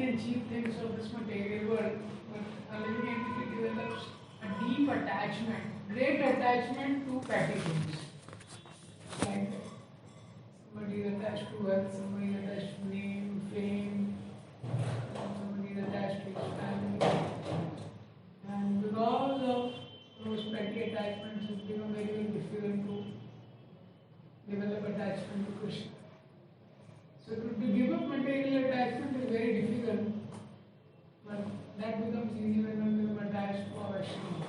and cheap things of this material world, but a living entity develops a deep attachment, great attachment to petty things. Like somebody is attached to wealth, somebody is attached to name, fame, somebody is attached to his family. And because of those petty attachments, it's become very, very difficult to develop attachment to Krishna. So to give up material attachment is very difficult, but that becomes easy when one becomes attached to a Vaishnava.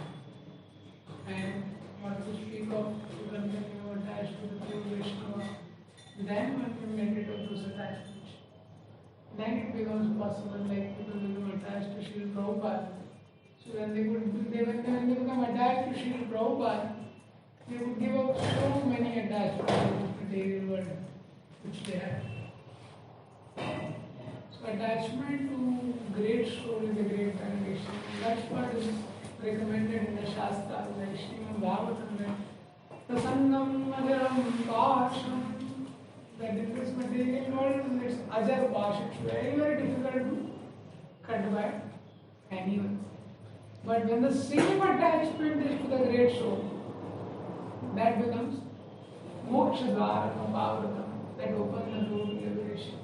And what to speak of, when you are attached to the pure Vaishnava, then one can get rid of those attachments. Then it becomes possible, like people become attached to Srila Prabhupada. So when they become attached to Srila Prabhupada, they would give up so many attachments to this material world which they have. So attachment to great soul is a great foundation. That's what is recommended in the Shastra, like Srimad Bhagavatam, that Prasannam Ajaram Pasham, that in this material world it's Ajar Pash. It's very, very difficult to cut by anyone. But when the same attachment is to the great soul, that becomes Moksha DHARAM Bhagavatam, that opens the door to liberation.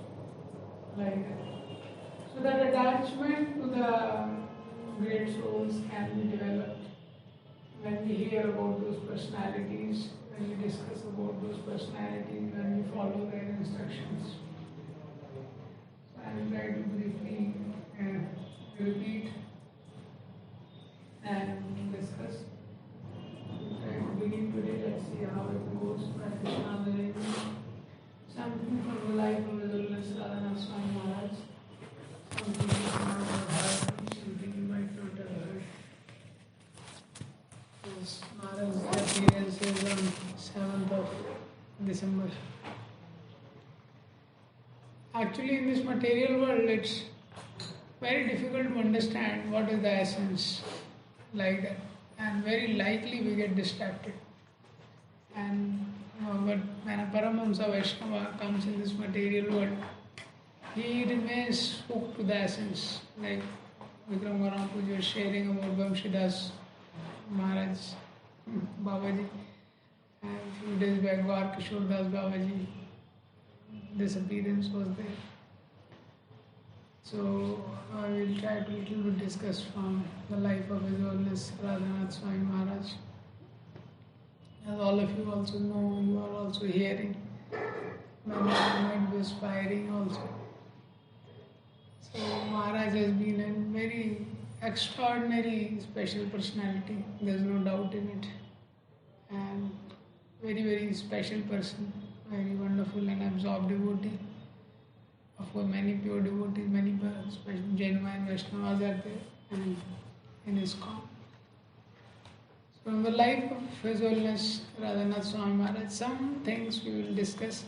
Like that. So that attachment to the great souls can be developed when we hear about those personalities, when we discuss about those personalities, when we follow their instructions. So I will try to briefly repeat and discuss. We'll try to begin today. Let's see how it goes. Something from the life of His Holiness Radhanath Swami Maharaj. Something you might not have heard, something you might not have heard. Yes, Maharaj's appearance is on 7th of December. Actually, in this material world, it's very difficult to understand what is the essence like that. And very likely we get distracted. And but when a Paramahamsa Vaishnava comes in this material world, he remains hooked to the essence. Like Vikram Garam Puja was sharing about Vamshidas Maharaj, Babaji, and a few days back Var Kishore Das Babaji, this appearance was there. So I will try to little bit discuss from the life of His Holiness Radhanath Swami Maharaj. As all of you also know, you are also hearing, many of you might be aspiring also. So Maharaj has been a very extraordinary special personality, there is no doubt in it. And very, very special person, very wonderful and absorbed devotee. Of course, many pure devotees, many special genuine Vaishnavas are there and in ISKCON. From the life of His Holiness Radhanath Swami Maharaj, some things we will discuss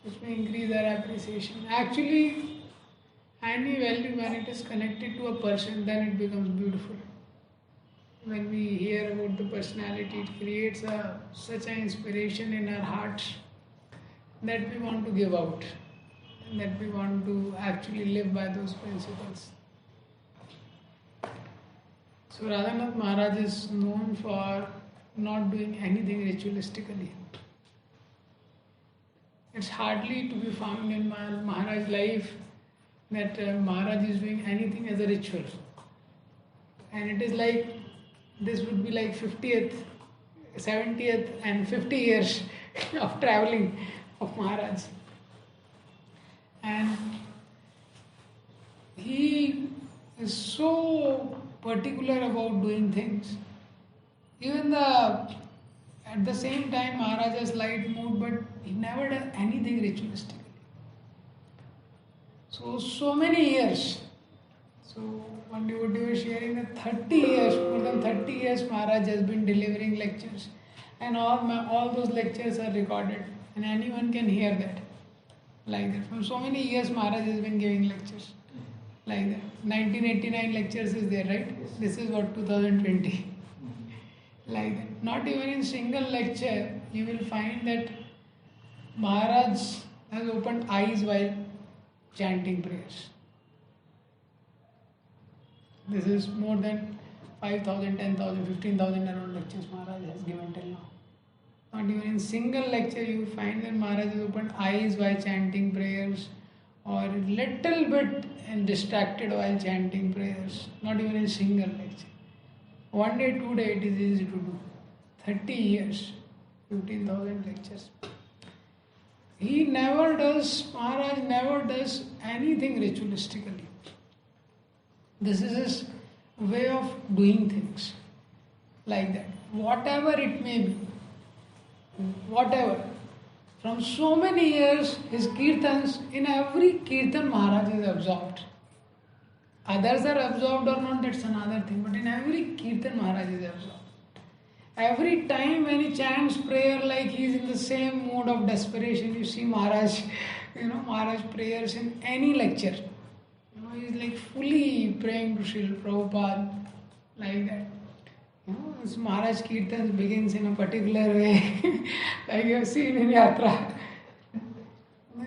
which may increase our appreciation. Actually, any value when it is connected to a person, then it becomes beautiful. When we hear about the personality, it creates such an inspiration in our hearts that we want to give out and that we want to actually live by those principles. So Radhanath Maharaj is known for not doing anything ritualistically. It's hardly to be found in Maharaj's life that Maharaj is doing anything as a ritual. And it is like, this would be like 50th, 70th and 50 years of traveling of Maharaj. And he is so particular about doing things. Even at the same time Maharaj has light mood, but he never does anything ritualistically. So many years. So one devotee was sharing that 30 years, more than 30 years Maharaj has been delivering lectures. And all those lectures are recorded and anyone can hear that. Like that. From so many years Maharaj has been giving lectures. Like that. 1989 lectures is there, right? This is what, 2020. Like that. Not even in single lecture you will find that Maharaj has opened eyes while chanting prayers. This is more than 5,000, 10,000, 15,000 around lectures Maharaj has given till now. Not even in single lecture you find that Maharaj has opened eyes while chanting prayers, or little bit and distracted while chanting prayers. Not even in single lecture. One day, 2 days, it is easy to do. 30 years, 15,000 lectures. Maharaj never does anything ritualistically. This is his way of doing things. Like that. Whatever it may be. Whatever. From so many years, his kirtans, in every kirtan Maharaj is absorbed. Others are absorbed or not, that's another thing. But in every kirtan Maharaj is absorbed. Every time when he chants prayer like he is in the same mode of desperation, you see Maharaj, Maharaj prayers in any lecture. He is like fully praying to Srila Prabhupada, like that. This Maharaj Kirtan begins in a particular way, like you have seen in Yatra.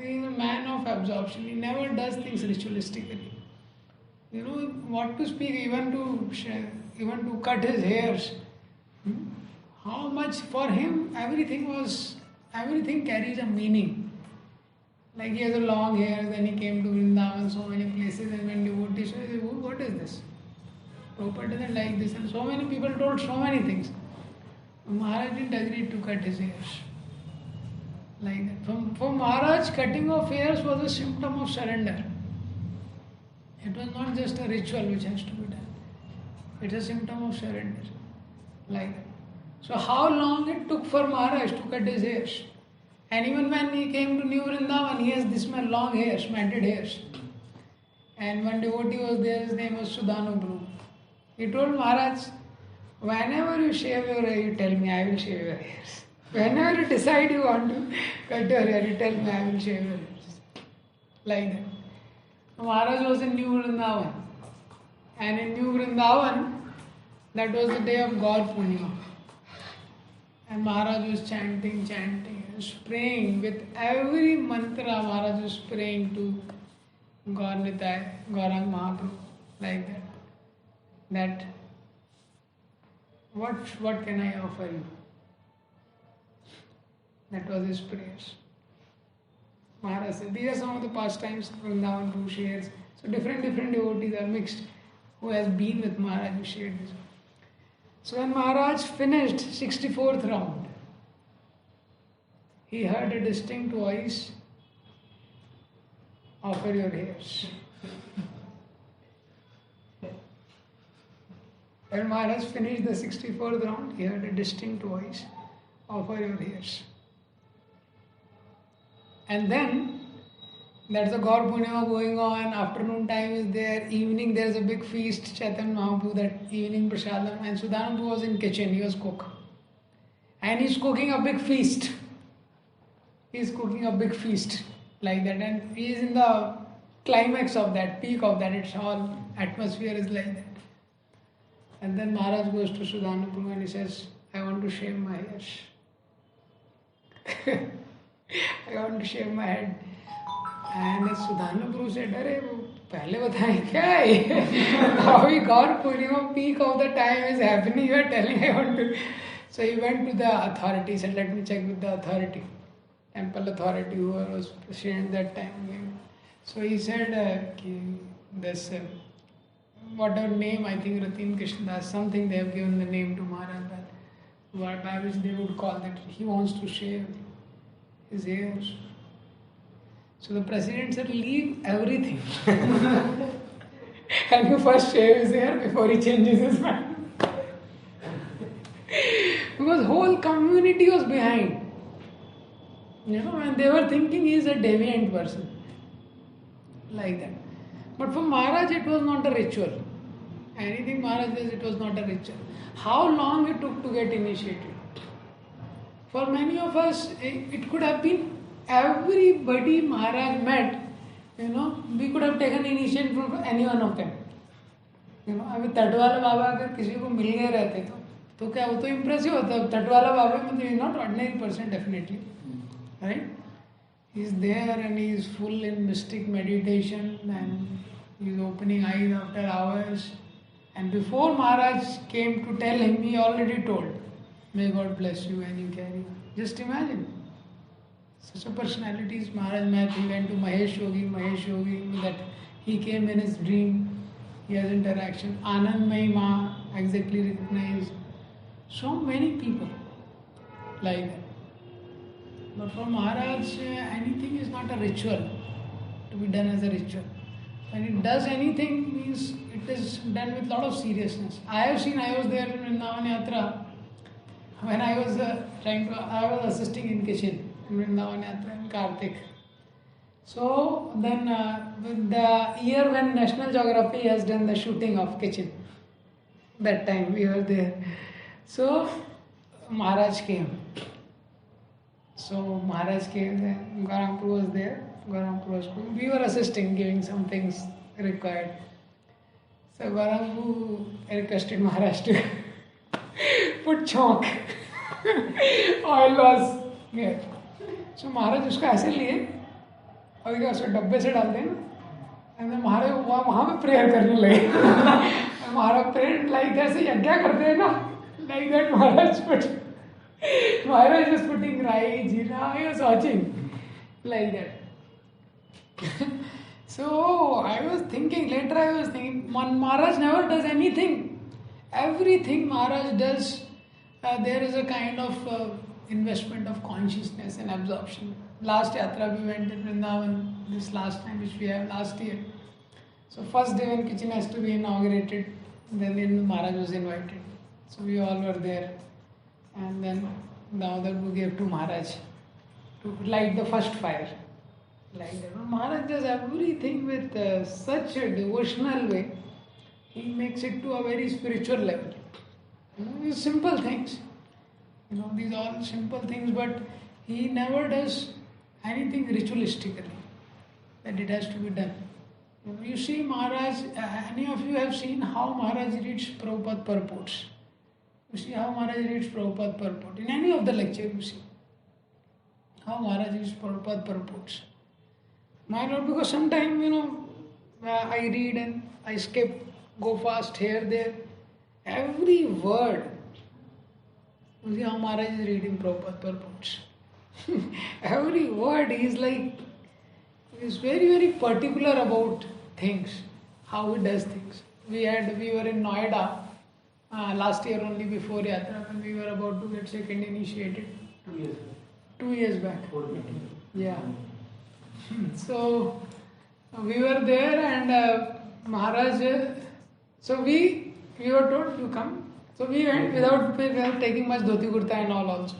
He is a man of absorption. He never does things ritualistically. What to speak, even to cut his hairs. How much for him, everything carries a meaning. Like he has a long hair, then he came to Vrindavan, so many places, and when devotees say, what is this? Prabhupada doesn't like this, and so many people told so many things. Maharaj didn't agree to cut his hairs. Like that. For Maharaj, cutting of hairs was a symptom of surrender. It was not just a ritual which has to be done. It's a symptom of surrender. Like that. So how long it took for Maharaj to cut his hairs? And even when he came to New Vrindavan, he has this much long hairs, matted hairs. And one devotee was there, his name was Sudhanubhru. He told Maharaj, whenever you shave your hair, you tell me, I will shave your hairs. Whenever you decide you want to cut your hair, you tell me, I will shave your hairs. Like that. Maharaj was in New Vrindavan. And in New Vrindavan, that was the day of Gaur Purnima. And Maharaj was chanting, was praying with every mantra. Maharaj was praying to Gaur Nitai, Gaurang Mahaprabhu, like that. That, what can I offer you? That was his prayers. Maharaj said, these are some of the pastimes Vrindavan who shares. So different devotees are mixed who has been with Maharaj who shared this. So when Maharaj finished 64th round, he heard a distinct voice, offer your hairs. When Maharaj finished the 64th round, he heard a distinct voice, offer your hairs. And then, that's the Gaur Purnima going on, afternoon time is there, evening there is a big feast, Chaitanya Mahaprabhu, that evening prasadam, and Sudhanubhru was in kitchen, he was cook. And he's cooking a big feast. He's cooking a big feast, like that, and he is in the climax of that, peak of that, it's all, atmosphere is like that. And then Maharaj goes to Sudhanubhru and he says, I want to shave my hairs. I want to shave my head. And Sudhanubhru said, Arey, pehle bataye kya hai? Now we Gaur Purnima, peak of the time is happening, you are telling I want to. So he went to the authority, he said, let me check with the authority. Temple authority, who was president that time. So he said, this, whatever name, I think Ratin Krishnadas, something they have given the name to Maharaj, by which they would call that he wants to shave his hairs. So the president said, leave everything. And you first shave his hair before he changes his mind. Because whole community was behind. And they were thinking he is a deviant person. Like that. But for Maharaj it was not a ritual. Anything Maharaj does, it was not a ritual. How long it took to get initiated? For many of us, it could have been everybody Maharaj met, we could have taken initiation from any one of them. अभी तटवाला बाबा अगर किसी को मिल गए रहते तो क्या वो तो इम्प्रेसिव होता. तटवाला बाबा मतलब not ordinary person definitely, right? He's there and he's full in mystic meditation and he's opening eyes after hours. And before Maharaj came to tell him, he already told, may God bless you and you carry on. Just imagine. Such a personality is Maharaj met. He went to Mahesh Yogi, that he came in his dream. He has interaction. Anand Mahima exactly recognized. So many people like that. But for Maharaj, anything is not a ritual to be done as a ritual. When it does anything, means it is done with a lot of seriousness. I was there in Vrindavan Yatra when I was I was assisting in kitchen in Vrindavan Yatra in Kartik. So then with the year when National Geography has done the shooting of kitchen, that time we were there. So Maharaj came. Gaurampur was there. We were assisting, giving some things required. So Gaurampur requested Maharaj to put chalk. Oil was there. So Maharaj उसको ऐसे लिए और क्या उसको डब्बे से डाल दें and then Maharaj वहाँ पे प्रेयर करने लगे. Maharaj prayed like जैसे यज्ञ करते हैं ना, like that Maharaj was putting rai, jeera, he was watching like that. So I was thinking, Maharaj never does anything. Everything Maharaj does, there is a kind of investment of consciousness and absorption. Last yatra we went to Vrindavan, this last time which we have last year. So first day when kitchen has to be inaugurated, then Maharaj was invited. So we all were there. And then Damodar gave to Maharaj to light the first fire. Like that. Maharaj does everything with such a devotional way. He makes it to a very spiritual level. These simple things. These are all simple things, but he never does anything ritualistically. That it has to be done. You see Maharaj, any of you have seen how Maharaj reads Prabhupada purports? You see how Maharaj reads Prabhupada purport. In any of the lecture you see how Maharaj reads Prabhupada purports. My Lord, because sometimes, I read and I skip, go fast here, there. Every word, you see how Maharaj is reading Prabhupada purports. Every word he is very, very particular about things, how he does things. We were in Noida last year only before Yatra when we were about to get second initiated. 2 years back. Yeah. So we were there and Maharaj, so we were told you come. So we went without taking much dhoti kurta and all also.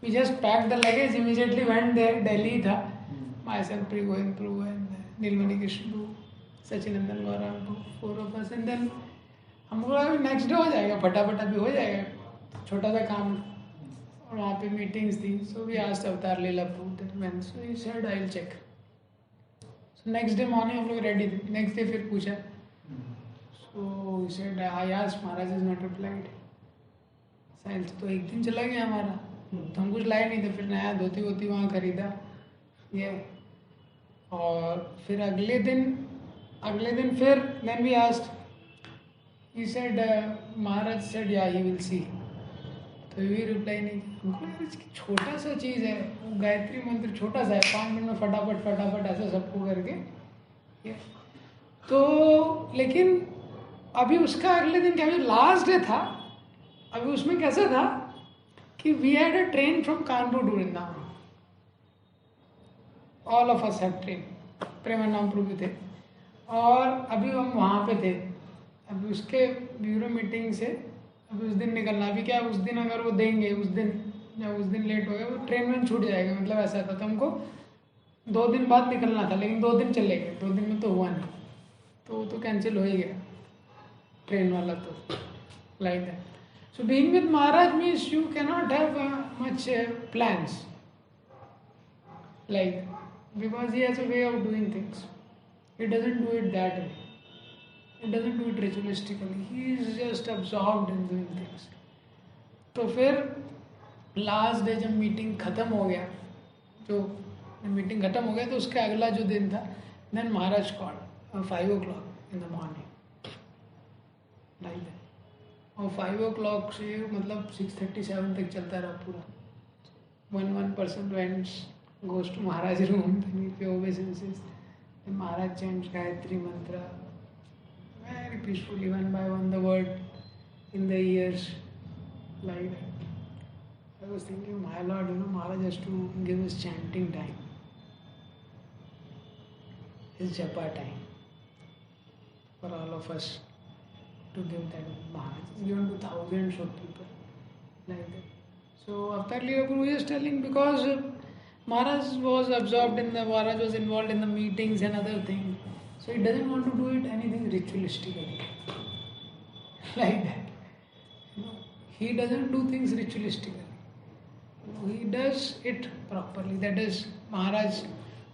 We just packed the luggage, immediately went there, Delhi tha. Myself, Prigoin Prabhu and Nilmani Krishna, Sachinandan Gaurampur, 4 of us, and then हमको next day हो जाएगा, फटाफट अभी हो जाएगा, छोटा सा काम और वहाँ पे मीटिंग्स थी. सो we asked Avatar Leela Prabhu, so he said I will check. So next day morning हम लोग रेडी थे. नेक्स्ट डे फिर पूछा, so he said I asked, Maharaj is not replied. साइल तो एक दिन चला गया हमारा, तो हम कुछ लाए नहीं थे. फिर नया धोती वोती वहाँ खरीदा ये, और फिर अगले दिन फिर then we asked. He said, Maharaj said, yeah, he will see. तो भी रिप्लाई नहीं. हमको यार इसकी छोटा सा चीज़ है, वो गायत्री मंत्र छोटा सा है, 5 मिनट में फटाफट ऐसा सबको करके. तो लेकिन अभी उसका अगले दिन क्या, लास्ट डे था, अभी उसमें कैसा था कि we had a train from Kanpur to Vrindavan. All of us have train. Premanand Prabhu थे और अभी हम वहाँ पे थे. अभी उसके ब्यूरो मीटिंग से अभी उस दिन निकलना. अभी क्या, उस दिन अगर वो देंगे, उस दिन लेट हो गया, वो ट्रेन में छूट जाएगा, मतलब ऐसा था. तो हमको 2 दिन बाद निकलना था, लेकिन 2 दिन चले गए. 2 दिन में तो हुआ नहीं, तो कैंसिल हो ही गया ट्रेन वाला. तो like that. So being with Maharaj means you can not have much plans like, because he has a way of doing things. He doesn't do it that way. He doesn't do it ritualistically. He is just absorbed in doing things. तो फिर last day जब meeting ख़त्म हो गया, तो उसके अगला जो दिन था, then Maharaj called 5 o'clock in the morning. Like that. 5 o'clock से मतलब 6:37 तक चलता रहा पूरा. One person goes to Maharaj's room, then he pay obeisances. Then Maharaj chants Gayatri mantra very peacefully, one by one, the word in the ears, like that. I was thinking, my Lord, Maharaj has to give us chanting time, his japa time, for all of us to give that. Maharaj is given to thousands of people, like that. So after Leela Guru is telling, because Maharaj was involved in the meetings and other things, so he doesn't want to do it anything ritualistically, like that. He doesn't do things ritualistically. He does it properly. That is Maharaj's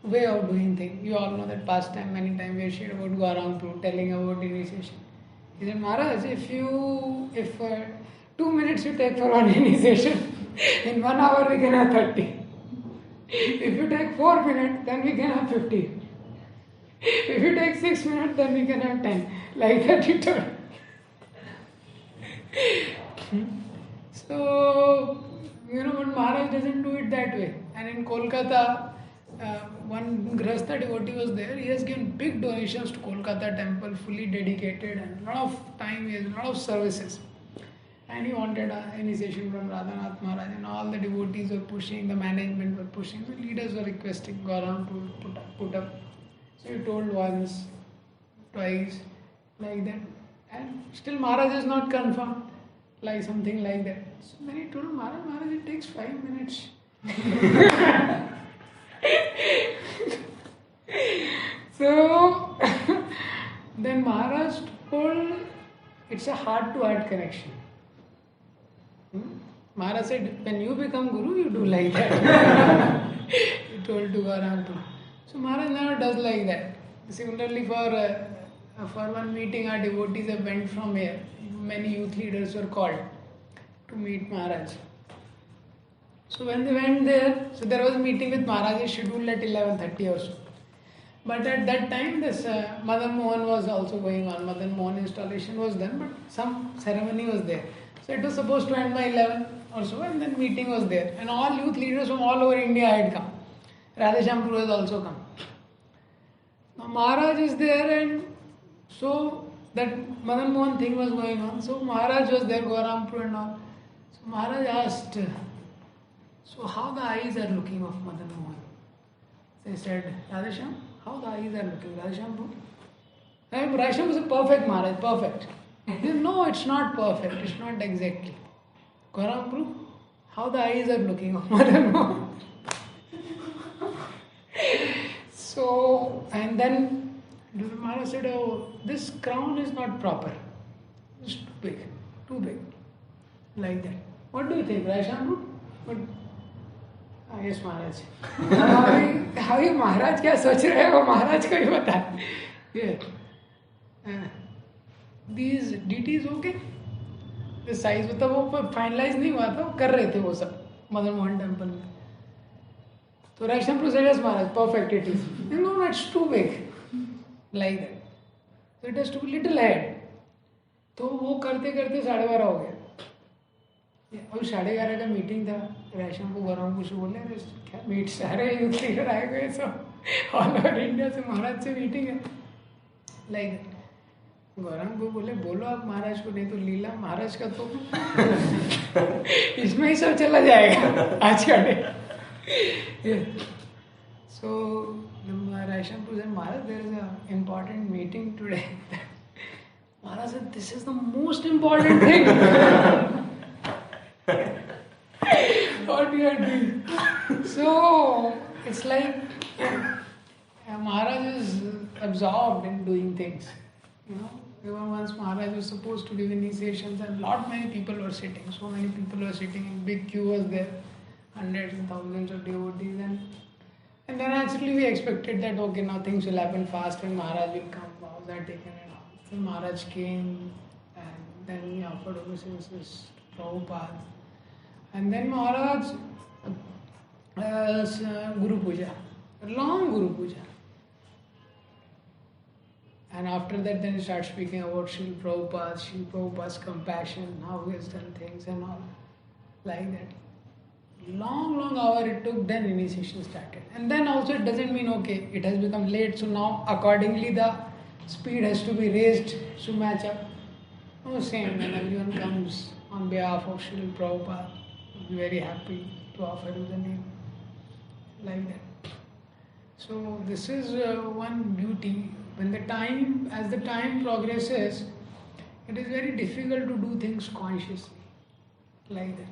way of doing things. You all know that past time, many times we have shared about Gaurang Prabhu telling about initiation. He said, Maharaj, if 2 minutes you take for one initiation, in 1 hour we can have 30. If you take 4 minutes, then we can have 50. If you take 6 minutes, then we can have 10. Like that he told. So, but Maharaj doesn't do it that way. And in Kolkata, one Grahastha devotee was there. He has given big donations to Kolkata temple, fully dedicated, and a lot of time, he has a lot of services. And he wanted an initiation from Radhanath Maharaj, and all the devotees were pushing, the management were pushing, the leaders were requesting Gaurang to put up. So he told once, twice, like that. And still Maharaj is not confirmed, like something like that. So then he told Maharaj, it takes 5 minutes. So then Maharaj told, it's a heart-to-heart connection. Maharaj said, when you become Guru, you do like that. He told to Gaurang Prabhu. So Maharaj never does like that. Similarly, for one meeting, our devotees have went from here. Many youth leaders were called to meet Maharaj. So when they went there, so there was a meeting with Maharaj scheduled at 11:30 or so. But at that time, this Madan Mohan was also going on. Madan Mohan installation was done, but some ceremony was there. So it was supposed to end by 11 or so, and then meeting was there. And all youth leaders from all over India had come. Adishyam has also come. Now Maharaj is there, and so that Madan Mohan thing was going on. So Maharaj was there, Gaurang Prabhu and all. So Maharaj asked, so how the eyes are looking of Madan Mohan? They said, Radhashyam, how the eyes are looking? Radhashyam Prabhu? Radhashyam is perfect, Maharaj, perfect. He said, no, it's not perfect, it's not exactly. Gaurang Prabhu, how the eyes are looking of Madan Mohan? So, and then Maharaj said, oh, this crown is not proper. It's too big, like that. What do you think, Radhashyam Prabhu? Yes, Maharaj. अभी महाराज क्या सोच रहे हैं वो महाराज को ही पता है. These deities okay? The size मतलब वो फाइनलाइज नहीं हुआ था, वो कर रहे थे वो सब मदन मोहन टेम्पल में. तो Radhashyam Prabhu said, yes, Maharaj, perfect it is. No, it's too big, like that. So it has to be little ahead. तो वो करते करते 12:30 हो गया. और 11:30 का मीटिंग था. Radhashyam को गौरव कुछ बोले, क्या मीट सारे यूथ लीडर आए गए, सब ऑल ओवर इंडिया से महाराज से मीटिंग है, लाइक गौरव को बोले, बोलो आप महाराज को, नहीं तो लीला महाराज का तो इसमें ही सब चला जाएगा आज का day. So Radhashyam said, Maharaj, there is an important meeting today. Maharaj said, this is the most important thing. What we are doing. So it's like Maharaj is absorbed in doing things. Even once Maharaj was supposed to give initiations, and many people were sitting. So many people were sitting, and big queue was there, hundreds and thousands of devotees, and then actually we expected that okay, now things will happen fast when Maharaj will come. Vows are taken and all. So Maharaj came, and then he offered obeisances to Prabhupada. And then Maharaj, Guru Puja, long Guru Puja. And after that, then he starts speaking about Srila Prabhupada's compassion, how he has done things and all, like that. Long hour it took, then initiation started. And then also it doesn't mean, okay, it has become late, so now accordingly the speed has to be raised to match up. No, same, when everyone comes on behalf of Srila Prabhupada, we'll be very happy to offer you the name, like that. So this is one beauty. As the time progresses, it is very difficult to do things consciously, like that.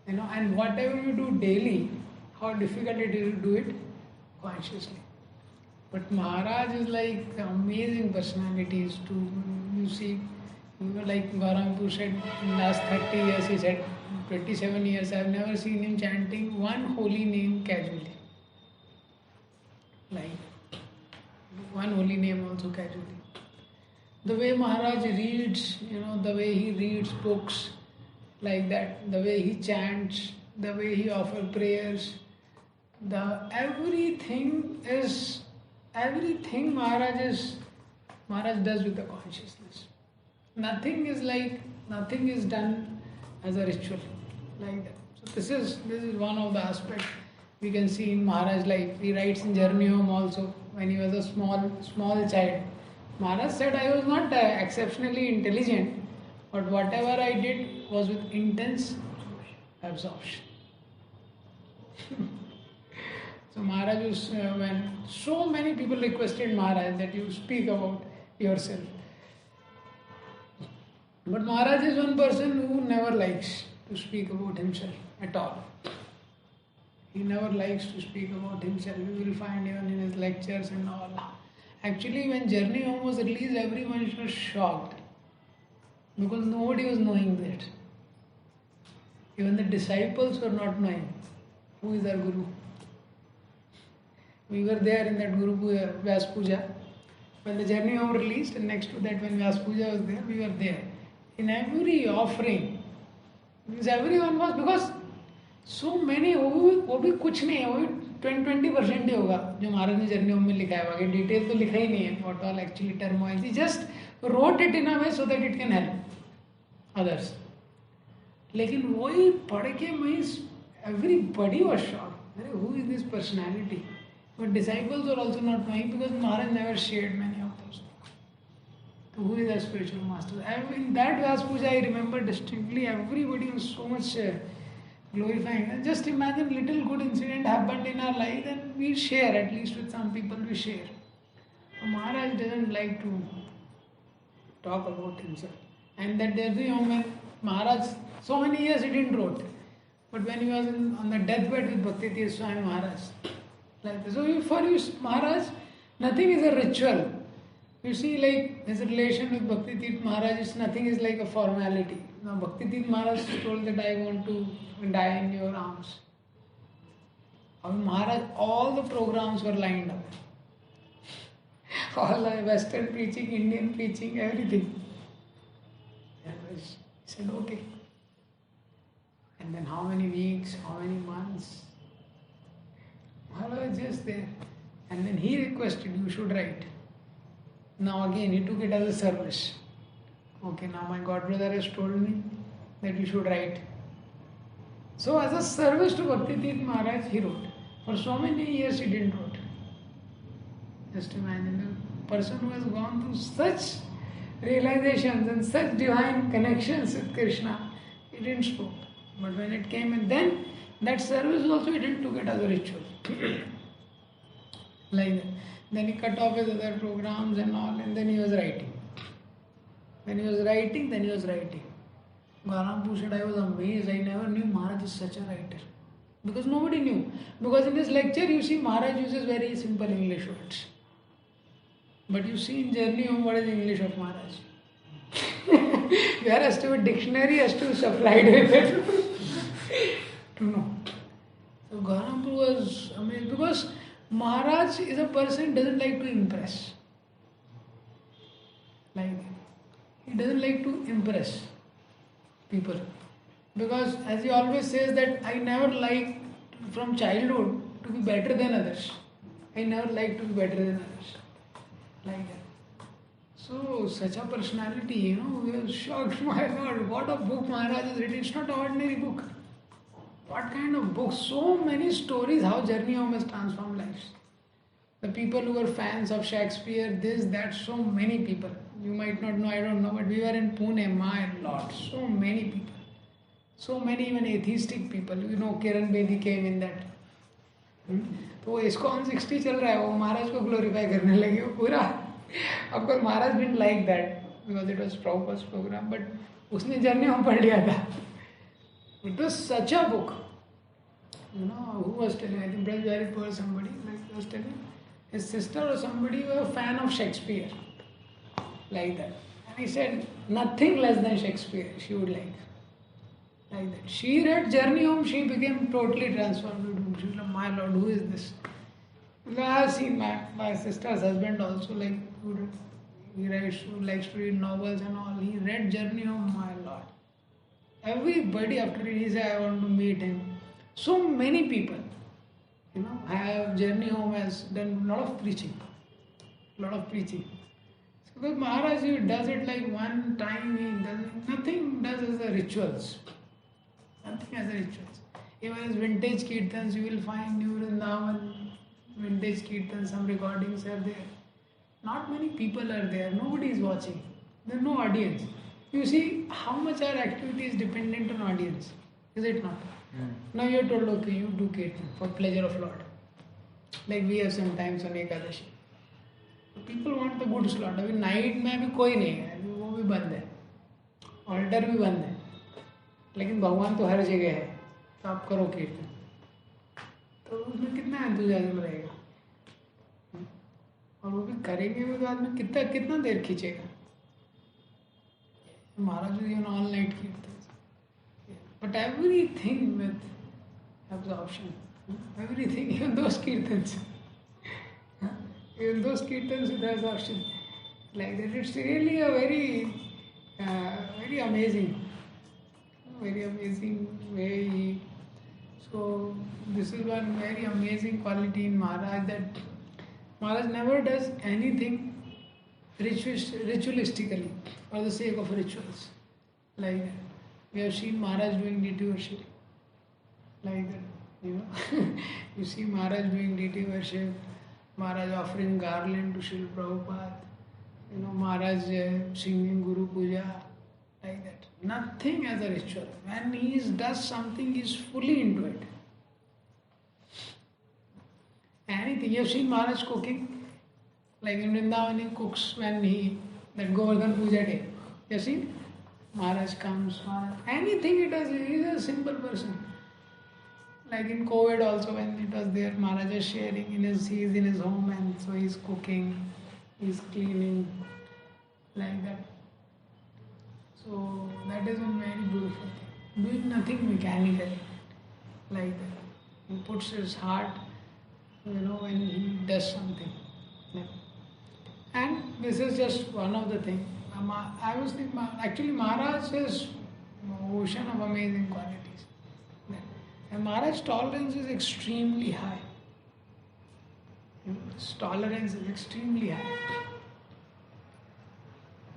And whatever you do daily, how difficult it is to do it consciously. But Maharaj is like amazing personalities you see, like Gauram said, in last 30 years, he said, 27 years, I have never seen him chanting one holy name casually. Like, one holy name also casually. The way Maharaj reads, the way he reads books, like that, the way he chants, the way he offers prayers, everything Maharaj does with the consciousness. Nothing is done as a ritual, like that. So this is one of the aspects we can see in Maharaj's life. He writes in Journey Home also, when he was a small child. Maharaj said, I was not exceptionally intelligent, but whatever I did was with intense absorption. So Maharaj was, when so many people requested Maharaj that you speak about yourself. But Maharaj is one person who never likes to speak about himself at all. He never likes to speak about himself. You will find even in his lectures and all. Actually, when Journey Home was released, everyone was shocked. Because nobody was knowing that. Even the disciples were not knowing who is our Guru. We were there in that Guru Vyas Puja. When the Journey Home released, and next to that when Vyas Puja was there, we were there. In every offering, because everyone was, because so many, वो भी कुछ नहीं है, वो भी 20% ही होगा जो महाराज ने जर्नी होम में लिखा है. आगे डिटेल तो लिखा ही नहीं है, what all actually turmoil. He just wrote it in a way so that it can help others. लेकिन वही पढ़ के everybody was shocked. Who is this personality? But disciples were also not knowing because Maharaj never shared many of those things. So who is our spiritual master? In that Vyas Puja, I remember distinctly, everybody was so much glorifying. Just imagine little good incident happened in our life and we share, at least with some people we share. So Maharaj doesn't like to talk about himself. And that there's the when Maharaj, so many years he didn't wrote. But when he was on the deathbed with Bhakti Tirtha Swami Maharaj, like this. So for you, Maharaj, nothing is a ritual. You see, like his relation with Bhakti Tirtha Maharaj, nothing is like a formality. Now Bhakti Tirtha Maharaj told that I want to die in your arms. Maharaj, all the programs were lined up. All the Western preaching, Indian preaching, everything. He said, okay. And then how many weeks, how many months? Maharaj was just there. And then he requested, you should write. Now again, he took it as a service. Okay, now my godbrother has told me that you should write. So as a service to Bhakti Tirtha Maharaj, he wrote. For so many years he didn't write. Just imagine a person who has gone through such realizations and such divine connections with Krishna, he didn't spoke. But when it came, and then that service also he didn't took it as a ritual. Like that. Then he cut off his other programs and all, and then he was writing. When he was writing, then he was writing. Gauram said, I was amazed. I never knew Maharaj is such a writer. Because nobody knew. Because in his lecture, you see, Maharaj uses very simple English words. But you see in Journey Home, what is English of Maharaj? There has to be dictionary, has to be supplied with it to know. So Gauram was amazed because Maharaj is a person who doesn't like to impress. Like that. He doesn't like to impress people. Because as he always says that I never liked from childhood to be better than others. I never liked to be better than others. Like that. So, such a personality, we are shocked. My God, what a book Maharaj has written. It's not an ordinary book. What kind of book? So many stories how Journey Home has transformed lives. The people who were fans of Shakespeare, this, that, so many people. You might not know, I don't know, but we were in Pune, my Lord, so many people. So many even atheistic people. Kiran Bedi came in that. तो वो ISKCON 60 चल रहा है, वो महाराज को glorify करने लगे वो पूरा. Of course, Maharaj didn't like that because it was Prabhupada's program, but उसने जर्नी होम पढ़ लिया था. It was such a book. Who was telling? I think Brother Jared or somebody was telling his sister or somebody was a fan of Shakespeare, like that. And he said nothing less than Shakespeare she would like that. She read Journey Home, she became totally transformed. She was like, my Lord, who is this? I have seen my sister's husband also, he likes to read novels and all. He read Journey Home, my Lord. Everybody after it, he said, I want to meet him. So many people, have Journey Home has done a lot of preaching. Because Maharaj, he does it like one time, he does it, nothing does as a rituals. Nothing as a rituals. Even as vintage kirtans, you will find New Vrindavan, vintage kirtans, some recordings are there. Not many people are there, nobody is watching. There is no audience. You see how much our activity is dependent on audience, is it not? Now you are told, okay, you do kirtan for pleasure of Lord. Like we have sometimes on Ekadashi. People want the good slot. अभी night में अभी कोई नहीं है, अभी वो भी बंद है, altar भी बंद है, लेकिन भगवान तो हर जगह है, तो आप करो कीर्तन, तो उसमें कितना एंथुसियाज्म रहेगा, और वो भी करेंगे भी तो आदमी कितना देर खींचेगा. Maharaj is even all night kirtans, but everything with absorption, everything, even those kirtans with absorption, like that. It's really a very amazing way. So this is one very amazing quality in Maharaj, that Maharaj never does anything ritualistically for the sake of rituals, like that. We have seen Maharaj doing deity worship, like that. You see Maharaj doing deity worship, Maharaj offering garland to Srila Prabhupada, Maharaj singing Guru Puja, like that. Nothing as a ritual. When he does something, he is fully into it. Anything. You have seen Maharaj cooking, like in Vrindavan he cooks when that Govardhan Puja day. You have seen? Maharaj comes, anything he does, he is a simple person. Like in COVID also, when it was there, Maharaj is sharing, he is in his home, and so he is cooking, he is cleaning, like that. So that is one very beautiful thing. Doing nothing mechanically, like that. He puts his heart, when he does something. And this is just one of the things. I was thinking, actually Maharaj is an ocean of amazing qualities. And Maharaj's tolerance is extremely high. His tolerance is extremely high.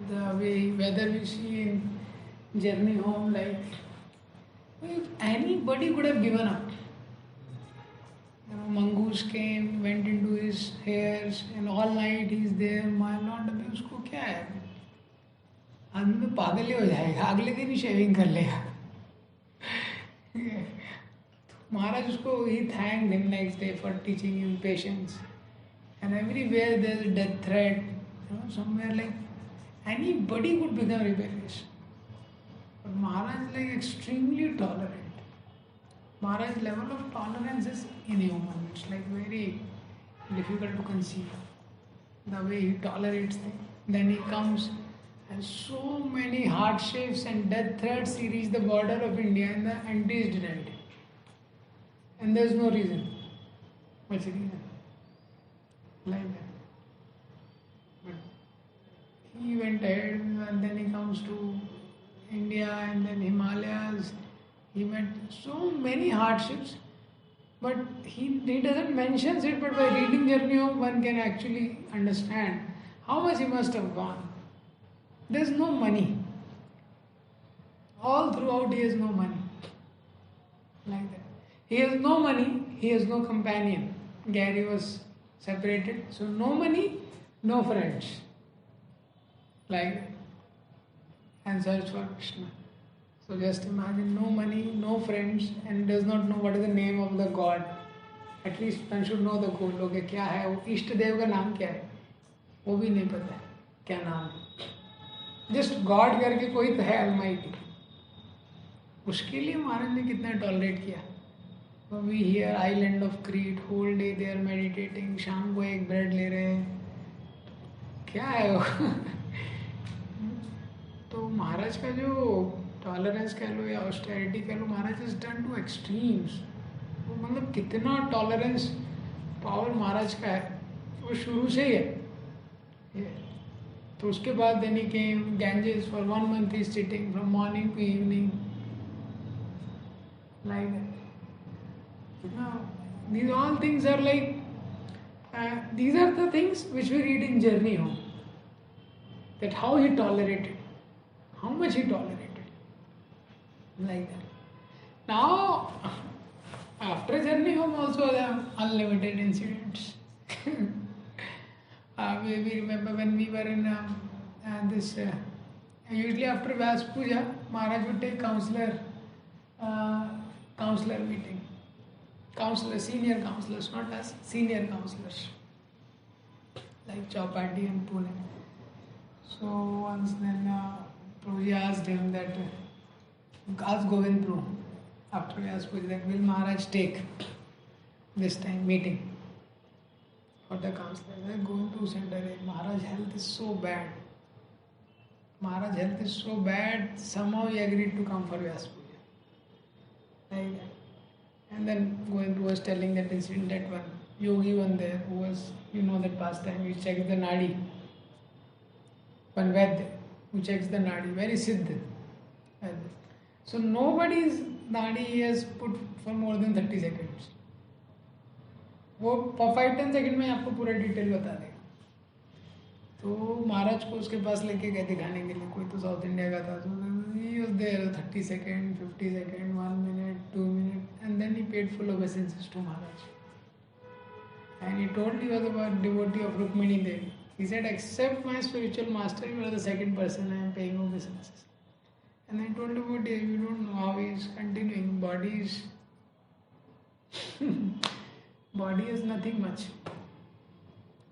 The way, whether we see in Journey Home, like, if anybody could have given up. Mongoose came, went into his hairs, and all night he's there. My Lord, अभी उसको क्या है? आदमी पागल ही हो जाएगा, अगले दिन ही शेविंग कर लेगा. Maharaj उसको, he thanked him next day for teaching him patience. And everywhere there's a death threat, somewhere like anybody could become rebellious. But Maharaj is like extremely tolerant. Maharaj's level of tolerance is inhuman. It's like very difficult to conceive. The way he tolerates things. Then he comes, and so many hardships and death threats, he reached the border of India, and the entry is denied. And there's no reason. What's the reason? Like that. But he went ahead, and then he comes to India, and then Himalayas. He met so many hardships, but he doesn't mention it, but by reading Journey Home, one can actually understand how much he must have gone. There's no money. All throughout he has no money. Like that. He has no money, he has no companion. Gary was separated, so no money, no friends. Like that. And search for Krishna. So just imagine, no money, no friends, and does not know what is the name of the God. At least one should know the goal. Okay, क्या है वो इष्ट देव का नाम क्या है वो भी नहीं पता है क्या नाम है. जस्ट गॉड करके कोई तो है अलमाइटी. उसके लिए महाराज ने कितना टॉलरेट किया. We here island of Crete, whole day they are meditating, शाम को एक ब्रेड ले रहे हैं. क्या है वो. तो महाराज का जो टॉलरेंस कह लो या ऑस्टेरिटी कह लो, महाराज इज डन टू एक्सट्रीम्स. वो मतलब कितना टॉलरेंस पावर महाराज का है वो शुरू से ही है. तो उसके बाद then he came Ganges for 1 month he sitting from morning to evening like that. Now, these all things are like, these are the things which we read in Journey Home. That how he tolerated, how much he tolerated, like that. Now, after Journey Home also there are unlimited incidents. We remember when we were in this, usually after Vyas Puja, Maharaj would take counselor meeting. Counselors, senior counselors, not us, senior counselors. Like Chowpatty and Pune. So once then Prabhuji asked him that, ask Govind Prabhu, after Vyas Puja, that will Maharaj take this time meeting for the counselor. Then Govind Prabhu said that Maharaj health is so bad. Maharaj health is so bad, somehow he agreed to come for Vyas Puja. Like that. And then Govind was telling that incident that one yogi one there who was, that pastime, he checked the nadi. One Vaidya who checks the nadi, very siddh. So nobody's nadi he has put for more than 30 seconds. वो 5-10 second में आपको पूरा detail बता देगा. तो महाराज को उसके पास लेके गए दिखाने के लिए. कोई तो साउथ इंडिया का था. So he was there 30 seconds, 50 seconds, 1 minute, 2 minutes, and then he paid full obeisances to Maharaj. And he told he was a devotee of Rukmini Devi. He said, except my spiritual master, you are the second person I am paying obeisances. And I told him, you don't know how he is continuing. Body is nothing much.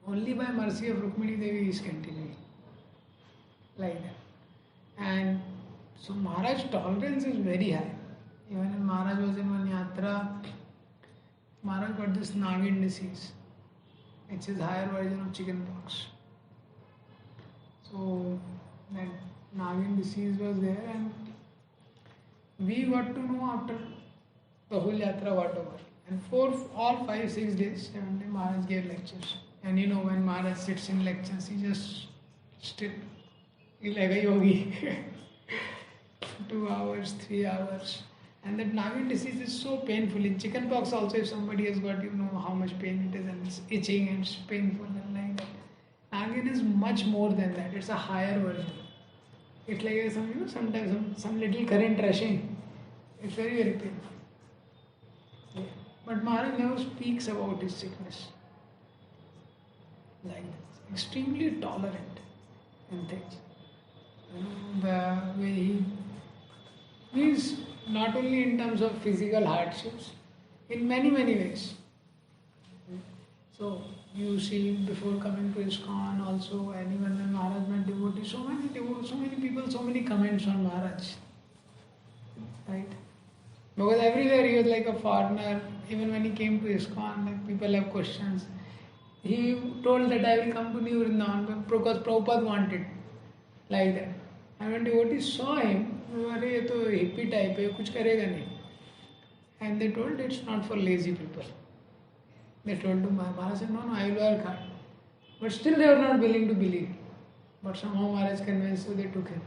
Only by mercy of Rukmini Devi he is continuing. Like that. And so Maharaj's tolerance is very high. Even when Maharaj was in one yatra, Maharaj got this Nagin disease, which is higher version of chickenpox. So that Nagin disease was there, and we got to know after the whole yatra what over. And for all 5-6 days, 7 days, Maharaj gave lectures. And when Maharaj sits in lectures, he just still, he's like a yogi. 2 hours, 3 hours. And that Nagin disease is so painful. In chickenpox also, if somebody has got, how much pain it is, and it's itching and it's painful and like that. Nagin is much more than that. It's a higher version. It's like sometimes some little current rushing. It's very, very painful. Yeah. But Maharaj never speaks about his sickness. Like this. Extremely tolerant in things. The way he is not only in terms of physical hardships, in many, many ways. So you see before coming to ISKCON also, anyone when Maharaj met devotees, so many people, so many comments on Maharaj. Right? Because everywhere he was like a foreigner. Even when he came to ISKCON, like people have questions. He told that I will come to New Vrindavan because Prabhupada wanted. Like that. And when devotees saw him, अरे ये तो hippie type है, कुछ करेगा नहीं. And they told it's not for lazy people. They told to Maharaj said, no, I will work hard. But still they were not willing to believe. But somehow Maharaj convinced, so they took him.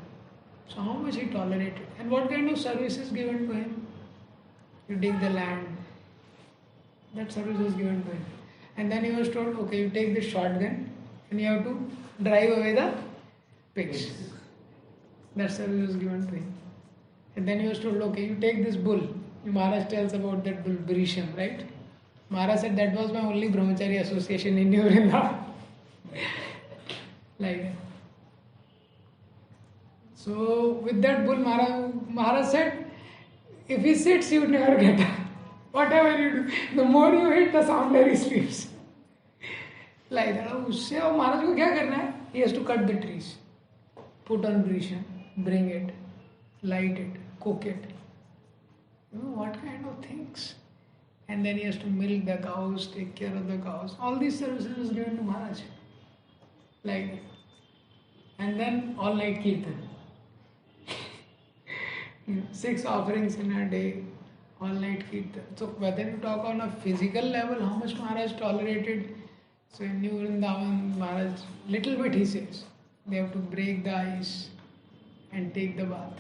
So how much he tolerated. And what kind of service is given to him? You dig the land. That service was given to him. And then he was told, okay, you take this shotgun and you have to drive away the pigs. That service was given to him. And then he was told, okay, you take this bull. Maharaj tells about that bull, Adishyam, right? Maharaj said, that was my only brahmachari association in New Vrindavan. Like that. So with that bull, Maharaj said, if he sits, you would never get up. Whatever you do, the more you hit, the sounder he sleeps. Like that. उससे और महाराज को क्या करना है? He has to cut the trees, put on Adishyam, bring it, light it, cook it. You know what kind of things? And then he has to milk the cows, take care of the cows. All these services was given to Maharaj. Like that. And then all night kirtan. 6 offerings in a day, all night kirtan. So whether you talk on a physical level, how much Maharaj tolerated. So in New Vrindavan, Maharaj, little bit he says, they have to break the ice and take the bath.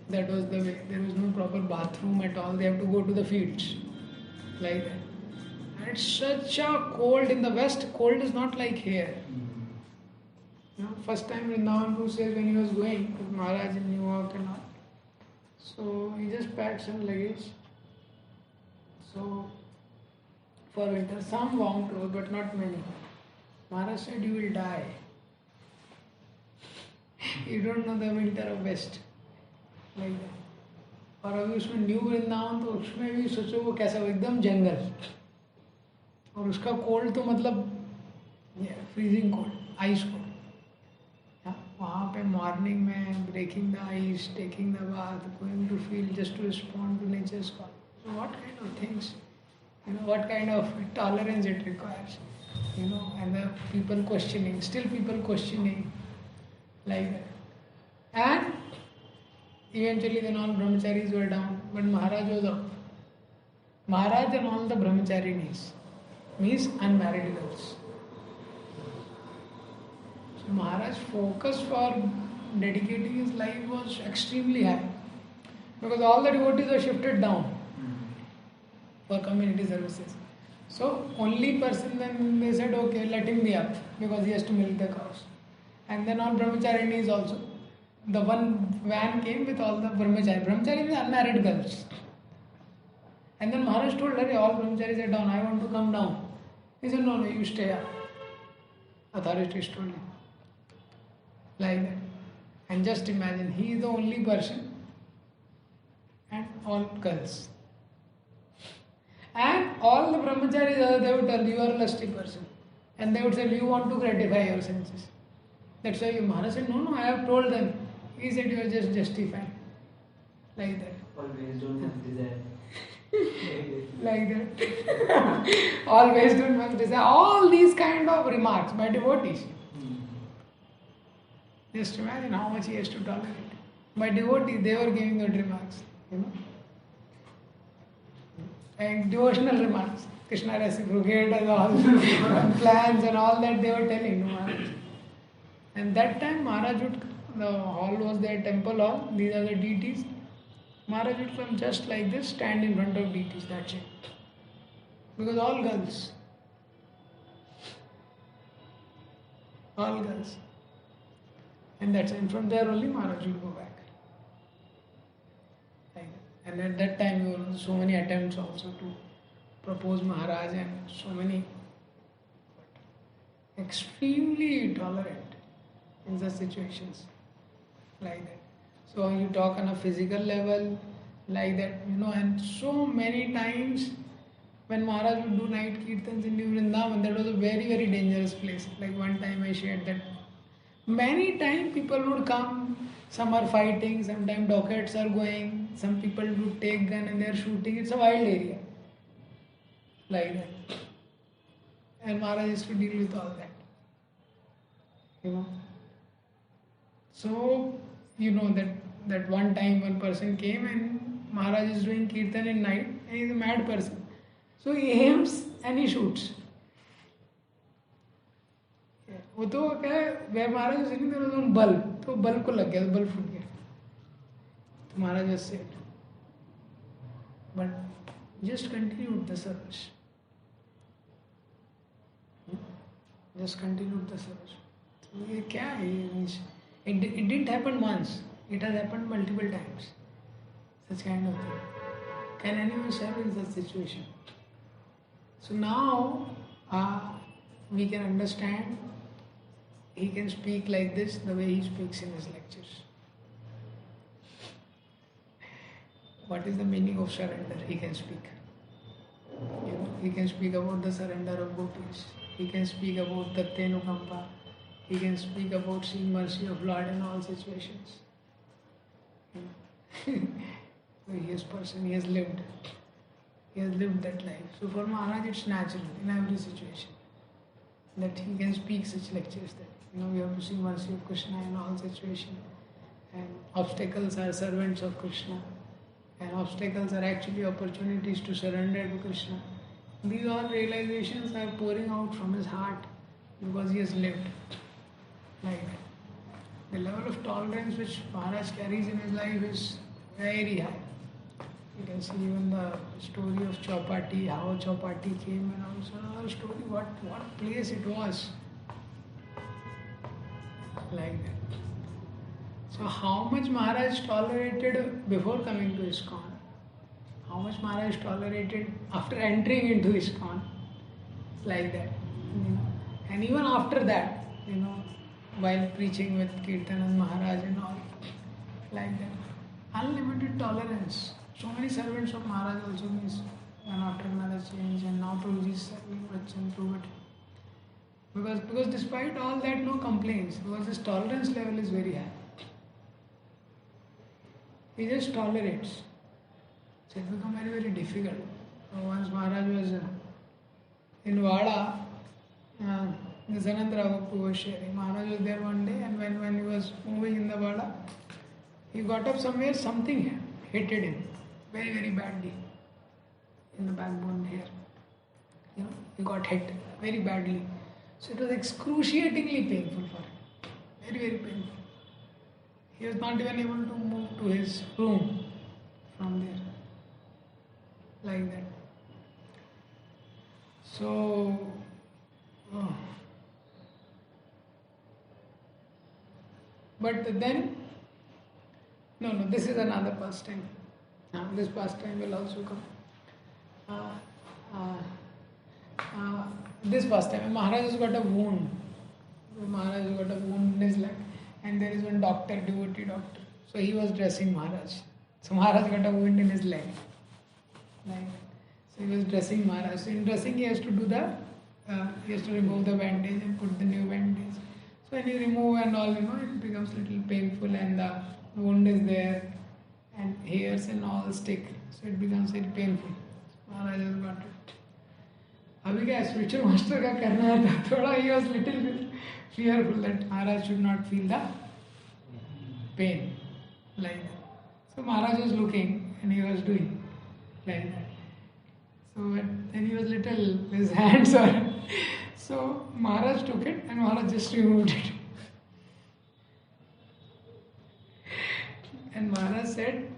That was the way. There was no proper bathroom at all. They have to go to the fields. Like that. And it's such a cold in the west. Cold is not like here. You know, first time Vrindavan Guru says when he was going with Maharaj in New York and all. So he just packed some luggage. So for winter, some warm clothes, but not many. Maharaj said, you will die. You don't know the winter of West. Like that. और अभी उसमें new Vrindavan तो उसमें भी सोचो वो कैसा हो, एकदम जंगल और उसका कोल्ड तो मतलब फ्रीजिंग कोल्ड, आइस कोल्ड. वहाँ पे मॉर्निंग में breaking the ice, taking the bath, going to feel just to respond to nature's call. So what kind of things, you know, what kind of tolerance it requires, you know, and the people questioning, still people questioning like that. And eventually then all brahmacharis were down, but Maharaj was up. Maharaj and all the brahmacharinis, means unmarried girls. So Maharaj's focus for dedicating his life was extremely high, because all the devotees were shifted down for community services. So only person, then they said, okay, let him be up, because he has to milk the cows. And then all brahmacharinis also. The one van came with all the brahmachari. Brahmachari means unmarried girls. And then Maharaj told her, all brahmacharis are down, I want to come down. He said, no, you stay up. Authorities told him. Like that. And just imagine, he is the only person and all girls. And all the brahmacharis, they would tell you are a lusty person. And they would say, you want to gratify your senses. That's why Maharaj said, no, I have told them. He said, you are just justifying. Like that. Always don't have desire. Like that. Always don't have desire. All these kind of remarks by devotees. Just imagine how much he has to tolerate. By devotees, they were giving those remarks. You know. And devotional remarks. Krishna reciprocate and all plans and all that they were telling Maharaj. And that time Maharaj would, the hall was there, temple hall, these are the deities. Maharaj would come just like this, stand in front of deities, that's it. Because all girls. All girls. And that's it. And from there only Maharaj would go back. Like that. And at that time there were so many attempts also to propose Maharaj and so many. But extremely tolerant in such situations like that. So you talk on a physical level like that, you know, and so many times when Maharaj would do night kirtans in New Vrindavan, that was a very, very dangerous place. Like one time I shared that many times people would come, some are fighting, sometimes dockets are going, some people would take gun and they are shooting. It's a wild area like that. And Maharaj used to deal with all that. You know. So, you know that one time one person came and Maharaj is doing kirtan in night and he is a mad person. So he aims and he shoots. वो तो क्या है, वह महाराज was sitting there was one bulb, तो bulb को लग गया, तो bulb फूट गया. तो महाराज just said, but just continued the service. Just continued the service. तो ये क्या है ये? It didn't happen once. It has happened multiple times. Such kind of thing. Can anyone serve in such situation? So now we can understand. He can speak like this the way he speaks in his lectures. What is the meaning of surrender? He can speak. He can speak about the surrender of gopis. He can speak about Tatyanukampa. He can speak about seeing mercy of Lord in all situations. He is person, he has lived. He has lived that life. So for Maharaj it's natural in every situation that he can speak such lectures that we have to see mercy of Krishna in all situations. And obstacles are servants of Krishna. And obstacles are actually opportunities to surrender to Krishna. These all realizations are pouring out from his heart because he has lived like that. The level of tolerance which Maharaj carries in his life is very high. You can see even the story of Chowpatty, how Chowpatty came and also another story, what place it was. Like that. So how much Maharaj tolerated before coming to ISKCON? How much Maharaj tolerated after entering into ISKCON? Like that. And even after that, while preaching with Kirtan and Maharaj and all, like that. Unlimited tolerance. So many servants of Maharaj also means one after another change, and now Prabhuji is serving Vachan through it. Because despite all that, no complaints, because his tolerance level is very high. He just tolerates. So it becomes very, very difficult. So once Maharaj was in Vada, the Sanatan was sharing. Maharaj was there one day, and when he was moving in the Vada, he got up somewhere, something hit him very, very badly in the backbone here. He got hit very badly. So it was excruciatingly painful for him. Very, very painful. He was not even able to move to his room from there. Like that. So, but then, no, this is another pastime. This pastime will also come. This pastime, Maharaj has got a wound. Maharaj has got a wound in his leg, and there is one doctor, devotee doctor. So he was dressing Maharaj. So Maharaj got a wound in his leg. So he was dressing Maharaj. So in dressing, he has to do he has to remove the bandage and put the new bandage. So when you remove and all, it becomes a little painful, and the wound is there, and hairs and all stick. So it becomes very painful. Maharaj has got it. अभी क्या spiritual master का करना था थोड़ा he was little bit fearful that Maharaj should not feel the pain like that. So Maharaj was looking and he was doing like that. So then he was little, his hands were. So Maharaj took it and Maharaj just removed it. And Maharaj said,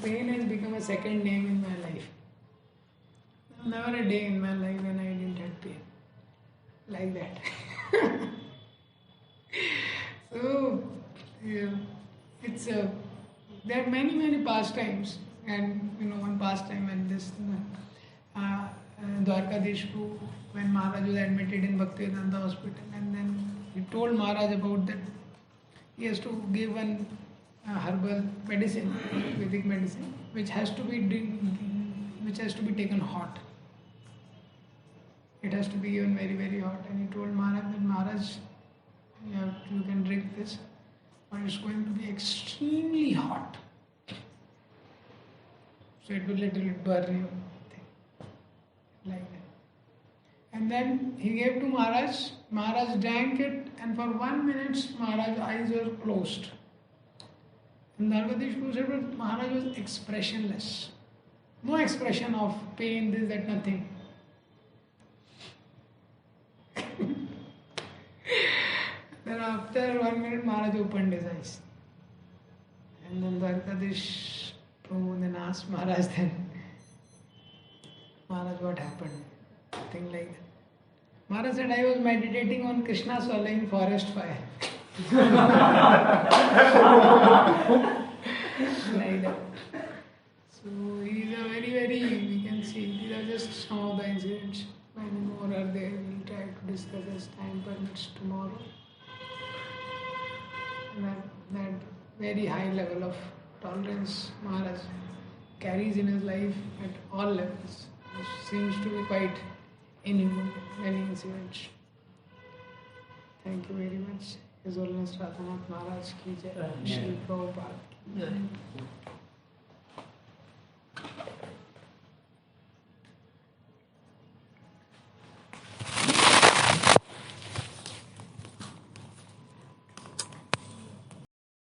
pain has become a second name in my life. Never a day in my life when I didn't have pain. Like that. So, it's there are many, many pastimes. And, one pastime when this, Dwarkadishpu, when Maharaj was admitted in Bhaktivedanta hospital, and then he told Maharaj about that he has to give one herbal medicine, Vedic medicine, which has to be taken hot. It has to be given very, very hot. And he told Maharaj that Maharaj, you can drink this, but it's going to be extremely hot. So it will literally burn you. Like that. And then he gave to Maharaj. Maharaj drank it, and for 1 minute, Maharaj's eyes were closed. And Dwarkadishpu said that Maharaj was expressionless. No expression of pain, this, that, nothing. Then after 1 minute, Maharaj opened his eyes. And then Dwarkadishpu then asked Maharaj Maharaj, what happened? Thing like that. Maharaj said, I was meditating on Krishna swallowing forest fire. Like that. So these are very, we can see, these are just some of the incidents. Many more are there. We'll try to discuss as time permits tomorrow. And that very high level of tolerance Maharaj carries in his life at all levels. It seems to be quite inhuman, many incidents. Thank you very much. His Holiness Radhanath Maharaj ki jai. Shri Prabhupada ki jai.